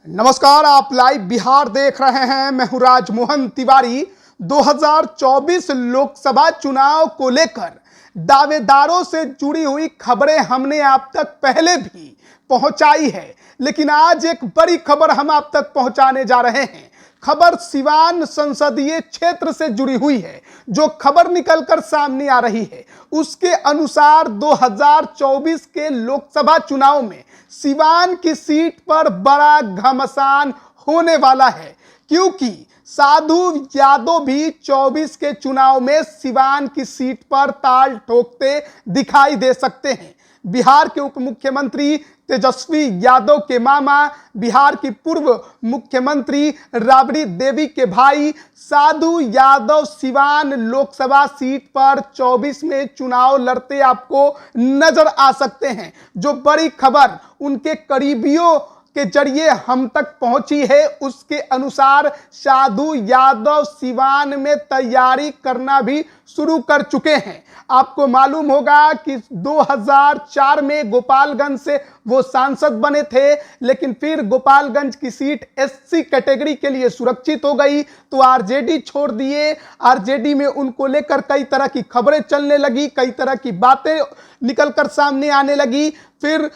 नमस्कार, आप लाइव बिहार देख रहे हैं। मैं हूं राजमोहन तिवारी। 2024 लोकसभा चुनाव को लेकर दावेदारों से जुड़ी हुई खबरें हमने आप तक पहले भी पहुंचाई है, लेकिन आज एक बड़ी खबर हम आप तक पहुंचाने जा रहे हैं। खबर सिवान संसदीय क्षेत्र से जुड़ी हुई है। जो खबर निकलकर सामने आ रही है उसके अनुसार 2024 के लोकसभा चुनाव में सिवान की सीट पर बड़ा घमासान होने वाला है, क्योंकि साधु यादव भी 24 के चुनाव में सिवान की सीट पर ताल ठोकते दिखाई दे सकते हैं। बिहार के उप मुख्यमंत्री तेजस्वी यादव के मामा, बिहार की पूर्व मुख्यमंत्री राबड़ी देवी के भाई साधु यादव सिवान लोकसभा सीट पर 24 में चुनाव लड़ते आपको नजर आ सकते हैं। जो बड़ी खबर उनके करीबियों के जरिए हम तक पहुंची है उसके अनुसार साधु यादव सिवान में तैयारी करना भी शुरू कर चुके हैं। आपको मालूम होगा कि 2004 में गोपालगंज से वो सांसद बने थे, लेकिन फिर गोपालगंज की सीट एससी कैटेगरी के लिए सुरक्षित हो गई तो आरजेडी छोड़ दिए। आरजेडी में उनको लेकर कई तरह की खबरें चलने लगी, कई तरह की बातें निकलकर सामने आने लगी। फिर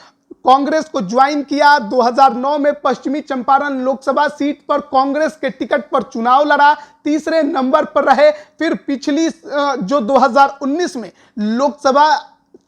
कांग्रेस को ज्वाइन किया। 2009 में पश्चिमी चंपारण लोकसभा सीट पर कांग्रेस के टिकट पर चुनाव लड़ा, तीसरे नंबर पर रहे। फिर पिछली जो 2019 में लोकसभा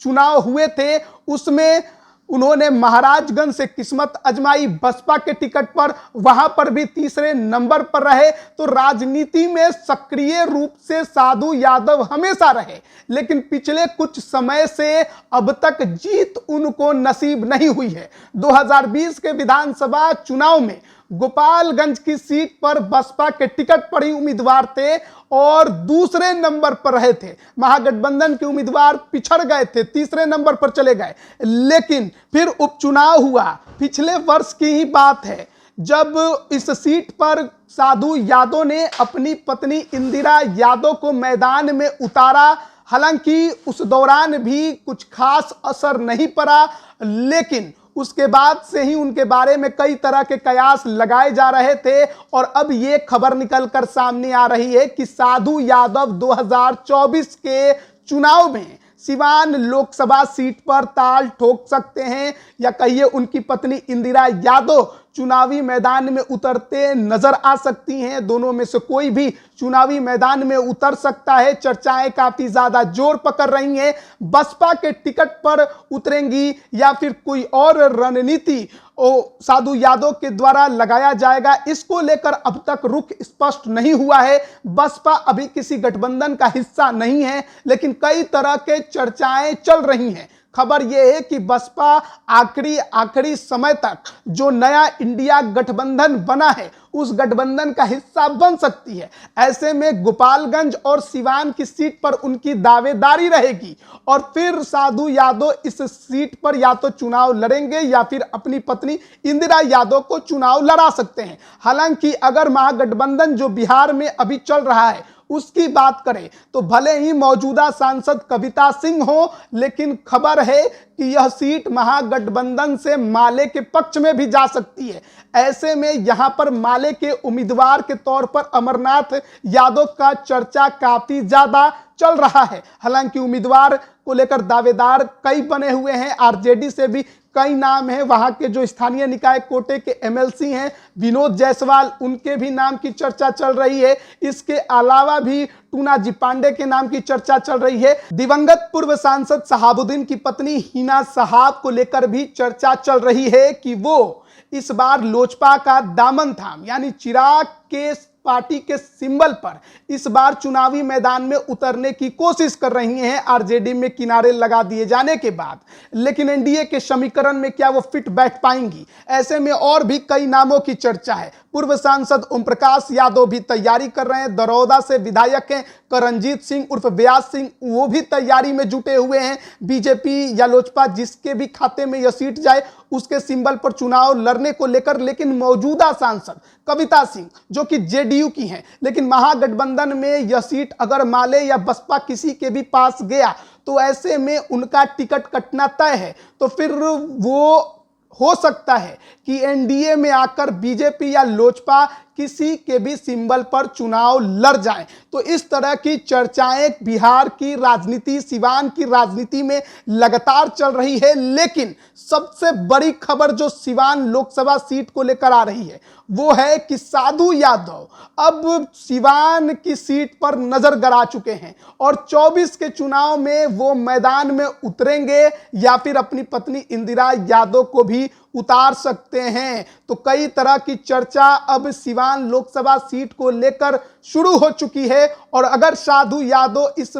चुनाव हुए थे उसमें उन्होंने महाराजगंज से किस्मत आजमाई बसपा के टिकट पर, वहां पर भी तीसरे नंबर पर रहे। तो राजनीति में सक्रिय रूप से साधु यादव हमेशा रहे, लेकिन पिछले कुछ समय से अब तक जीत उनको नसीब नहीं हुई है। 2020 के विधानसभा चुनाव में गोपालगंज की सीट पर बसपा के टिकट पर ही उम्मीदवार थे और दूसरे नंबर पर रहे थे। महागठबंधन के उम्मीदवार पिछड़ गए थे, तीसरे नंबर पर चले गए। लेकिन फिर उपचुनाव हुआ, पिछले वर्ष की ही बात है, जब इस सीट पर साधु यादव ने अपनी पत्नी इंदिरा यादव को मैदान में उतारा। हालांकि उस दौरान भी कुछ खास असर नहीं पड़ा, लेकिन उसके बाद से ही उनके बारे में कई तरह के कयास लगाए जा रहे थे और अब ये खबर निकलकर सामने आ रही है कि साधु यादव 2024 के चुनाव में सिवान लोकसभा सीट पर ताल ठोक सकते हैं, या कहिए उनकी पत्नी इंदिरा यादव चुनावी मैदान में उतरते नजर आ सकती हैं। दोनों में से कोई भी चुनावी मैदान में उतर सकता है। चर्चाएं काफी ज्यादा जोर पकड़ रही हैं। बसपा के टिकट पर उतरेंगी या फिर कोई और रणनीति साधु यादव के द्वारा लगाया जाएगा, इसको लेकर अब तक रुख स्पष्ट नहीं हुआ है। बसपा अभी किसी गठबंधन का हिस्सा नहीं है, लेकिन कई तरह के चर्चाएं चल रही हैं। खबर यह है कि बसपा आखिरी समय तक जो नया इंडिया गठबंधन बना है उस गठबंधन का हिस्सा बन सकती है। ऐसे में गोपालगंज और सिवान की सीट पर उनकी दावेदारी रहेगी और फिर साधु यादव इस सीट पर या तो चुनाव लड़ेंगे या फिर अपनी पत्नी इंदिरा यादव को चुनाव लड़ा सकते हैं। हालांकि अगर महागठबंधन जो बिहार में अभी चल रहा है उसकी बात करें तो भले ही मौजूदा सांसद कविता सिंह हो, लेकिन खबर है कि यह सीट महागठबंधन से माले के पक्ष में भी जा सकती है। ऐसे में यहां पर माले के उम्मीदवार के तौर पर अमरनाथ यादव का चर्चा काफी ज्यादा चल रहा है। हालांकि उम्मीदवार को लेकर दावेदार कई बने हुए हैं, आरजेडी से भी कई नाम हैं। वहां के जो स्थानीय निकाय कोटे के एमएलसी हैं विनोद जायसवाल, उनके भी नाम की चर्चा चल रही है। इसके अलावा भी टूनाजी पांडे के नाम की चर्चा चल रही है। दिवंगत पूर्व सांसद शहाबुद्दीन की पत्नी हिना साहब को लेकर भी चर्चा चल रही है कि वो इस बार लोजपा का दामन थाम, यानी चिराग के पार्टी के सिंबल पर इस बार चुनावी मैदान में उतरने की कोशिश कर रही हैं आरजेडी में किनारे लगा दिए जाने के बाद। लेकिन एनडीए के समीकरण में क्या वो फिट बैठ पाएंगी? ऐसे में और भी कई नामों की चर्चा है। पूर्व सांसद ओम प्रकाश यादव भी तैयारी कर रहे हैं। दरौदा से विधायक हैं करणजीत सिंह उर्फ व्यास सिंह, वो भी तैयारी में जुटे हुए हैं। बीजेपी या लोजपा जिसके भी खाते में यह सीट जाए उसके सिंबल पर चुनाव लड़ने को लेकर। लेकिन मौजूदा सांसद कविता सिंह जो कि जेडीयू की हैं, लेकिन महागठबंधन में यह सीट अगर माले या बसपा किसी के भी पास गया तो ऐसे में उनका टिकट कटना तय है। तो फिर वो हो सकता है कि एनडीए में आकर बीजेपी या लोजपा किसी के भी सिंबल पर चुनाव लड़ जाए। तो इस तरह की चर्चाएं बिहार की राजनीति, सिवान की राजनीति में लगातार चल रही है। लेकिन सबसे बड़ी खबर जो सिवान लोकसभा सीट को लेकर आ रही है वो है कि साधु यादव अब सिवान की सीट पर नजर गड़ा चुके हैं और 24 के चुनाव में वो मैदान में उतरेंगे या फिर अपनी पत्नी इंदिरा यादव को भी उतार सकते हैं। तो कई तरह की चर्चा अब सिवान लोकसभा सीट को लेकर शुरू हो चुकी है और अगर साधु यादव इस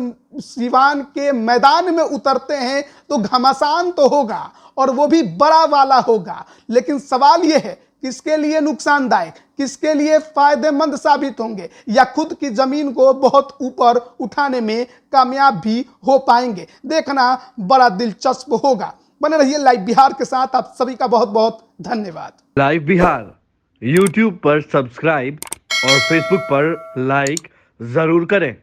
सिवान के मैदान में उतरते हैं तो घमासान तो होगा और वो भी बड़ा वाला होगा। लेकिन सवाल यह है किसके लिए नुकसानदायक, किसके लिए फायदेमंद साबित होंगे या खुद की जमीन को बहुत ऊपर उठाने में कामयाब भी हो पाएंगे, देखना बड़ा दिलचस्प होगा। बने रहिए लाइव बिहार के साथ। आप सभी का बहुत बहुत धन्यवाद। लाइव बिहार यूट्यूब पर सब्सक्राइब और फेसबुक पर लाइक जरूर करें।